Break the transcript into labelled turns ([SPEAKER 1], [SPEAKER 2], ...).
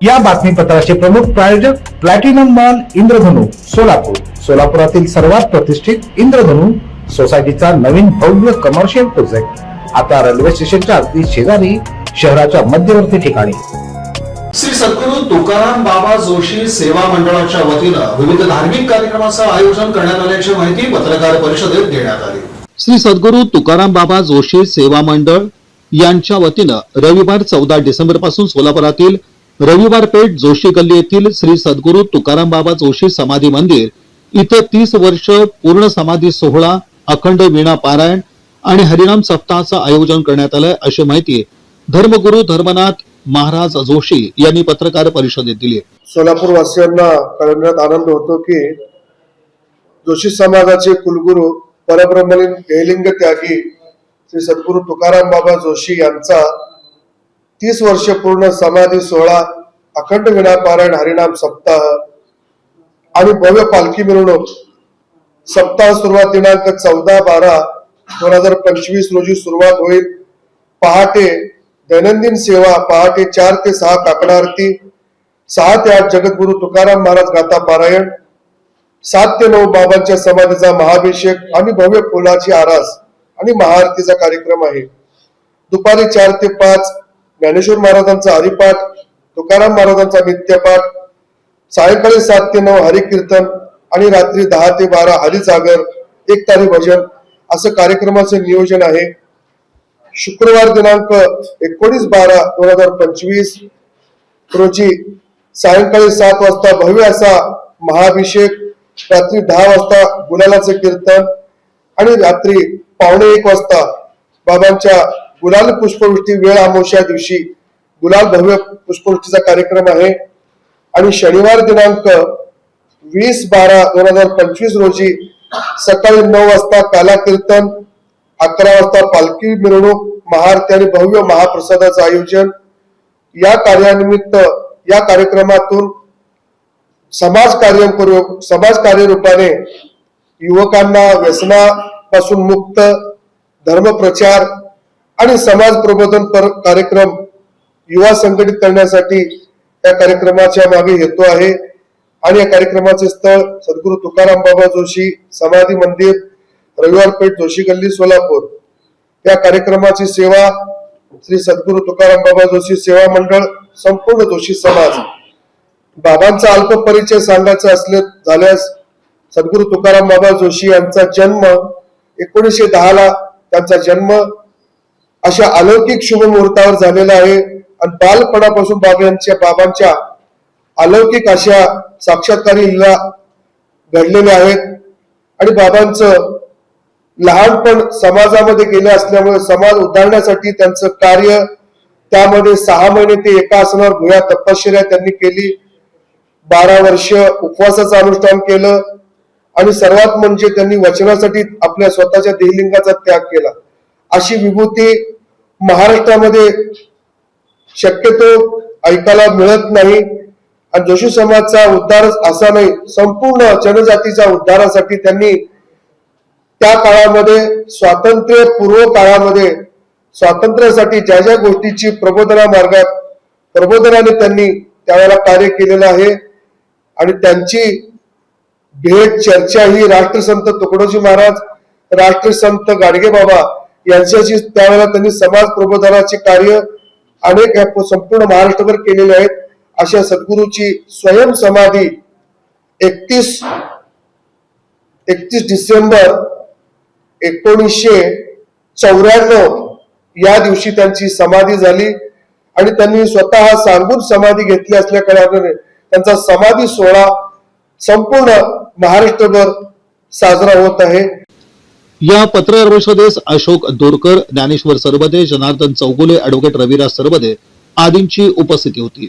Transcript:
[SPEAKER 1] या बातमीपत्राचे प्रमुख प्रायोजक प्लॅटिनम मॉल इंद्रधनु सोलापूर. सोलापुरातील सर्वात प्रतिष्ठित इंद्रधनु सोसायटीचा नवीन भव्य कमर्शियल प्रोजेक्ट आता रेल्वे स्टेशनच्या अगदी शेजारी शहराच्या मध्यवर्ती ठिकाणी.
[SPEAKER 2] श्री सद्गुरू तुकाराम बाबा जोशी सेवा मंडळाच्या वतीनं विविध धार्मिक कार्यक्रमाचं आयोजन करण्यात आल्याची माहिती पत्रकार परिषदेत देण्यात आली.
[SPEAKER 3] श्री सद्गुरू तुकाराम बाबा जोशी सेवा मंडळ यांच्या वतीनं रविवार 14 डिसेंबर पासून सोलापुरातील रविवार पेठ जोशी गल्ली येथील श्री सद्गुरू तुकाराम बाबा जोशी समाधी मंदिर इथं 30 वर्ष पूर्ण समाधी सोहळा, अखंड वीणा पारायण आणि हरिनाम सप्ताहाचं आयोजन करण्यात आलंय अशी माहिती धर्मगुरू धर्मनाथ महाराज जोशी यांनी पत्रकार परिषदेत दिली.
[SPEAKER 4] सोलापूर वासियांना कळवण्यात आनंद होतो की जोशी समाजाचे कुलगुरू परब्रह्मलीन जयलिंग त्यागी श्री सद्गुरू तुकाराम बाबा जोशी यांचा 30 वर्ष पूर्ण समाधी सोहळा, अखंड वीणा पारायण, हरिनाम सप्ताह आणि भव्य पालखी मिरवणूक सप्ताह सुरुवात दिनांक 14/12/2025 रोजी सुरुवात होईल. पहाटे दैनंदिन सेवा पहाटे 4 ते 6 काकडा आरती, 6 ते 8 जगद्गुरू तुकाराम महाराज गाथा पारायण, 7 ते 9 बाबांच्या समाधीचा महाभिषेक आणि भव्य फुलाची आरास आणि महाआरतीचा कार्यक्रम आहे. दुपारी 4 ते 5 ज्ञानेश्वर महाराजांचा हरिपाठ, तुकाराम महाराजांचा नित्यपाठ, सायंकाळी 7 ते 9 हरिकीर्तन आणि रात्री 10 ते 12 हरिजागर, एकतारी भजन असं कार्यक्रमाचे नियोजन आहे. शुक्रवार दिनांक 19/12/2025 रोजी सायंकाळी 7 वाजता भव्य असा महाभिषेक, रात्री 10 वाजता गुलालाचे कीर्तन आणि रात्री 12:15 वाजता बाबांच्या गुलाल पुष्पवृष्टी, वेळ अमावस्या दिवशी गुलाल भव्य पुष्पवृष्टीचा कार्यक्रम आहे. आणि शनिवार दिनांक 20/12/2025 रोजी सकाळी 9 वाजता काला कीर्तन, 11 वाजता पालखी मिरवणूक, महाआरती आणि भव्य महाप्रसादाचं आयोजन. या कार्यानिमित्त या कार्यक्रमातून समाज कार्य रूपाने युवकांना व्यसनापासून मुक्त, धर्मप्रचार आणि समाज प्रबोधन कार्यक्रम युवा संघटित करण्यासाठी या कार्यक्रमाच्या मागे हेतू आहे. आणि या कार्यक्रमाचे स्थळ सद्गुरू तुकाराम बाबा जोशी समाधी मंदिर, रविवार पेठ, जोशी गल्ली, सोलापूर. या कार्यक्रमाची सेवा श्री सद्गुरू तुकाराम बाबा जोशी सेवा मंडळ, संपूर्ण जोशी समाज. बाबांचा अल्प परिचय सांगायचा झाल्यास सद्गुरू तुकाराम बाबा जोशी यांचा जन्म 1910 त्यांचा जन्म अशा अलौकिक शुभ मुहूर्तावर झालेला आहे. आणि बालपणापासून बाबांच्या अलौकिक अशा साक्षात्कारी लीला घडलेल्या आहेत. आणि बाबांचं लहानपण समाजामध्ये गेले असल्यामुळे समाज उद्धारण्यासाठी त्यांचं कार्य, त्यामध्ये 6 महिने ते एका आसनावर भुया तपश्चर्या त्यांनी केली, 12 वर्ष उपवासाचं अनुष्ठान केलं आणि सर्वात म्हणजे त्यांनी वचनासाठी आपल्या स्वतःच्या देहलिंगाचा त्याग केला. अशी विभूती महाराष्ट्रामध्ये शक्यतो ऐकायला मिळत नाही. आणि जोशी समाजाचा उद्धार असा नाही, संपूर्ण जनजातीच्या उद्धारासाठी त्यांनी त्या काळामध्ये स्वातंत्र्यपूर्व काळामध्ये स्वातंत्र्यासाठी ज्या ज्या गोष्टीची प्रबोधनाने त्यांनी त्यावेळेला कार्य केलेलं आहे. आणि त्यांची भेट चर्चा ही राष्ट्रसंत तुकडोजी महाराज, राष्ट्रसंत गाडगे बाबा यांच्याशी त्यावेळेला त्यांनी समाज प्रबोधनाचे कार्य अनेक संपूर्ण महाराष्ट्रभर केलेले आहेत. अशा सद्गुरूची स्वयं समाधी 31 डिसेंबर 1994 या दिवशी त्यांची समाधी झाली. आणि त्यांनी स्वतः सांगून समाधी घेतली असल्या कारणाने त्यांचा समाधी सोहळा संपूर्ण महाराष्ट्रभर साजरा होत आहे.
[SPEAKER 3] या पत्रकार परिषदेस अशोक दोरकर, ज्ञानेश्वर सरबदे, जनार्दन चौगुले, ॲडव्होकेट रविराज सरबदे आदींची उपस्थिती होती.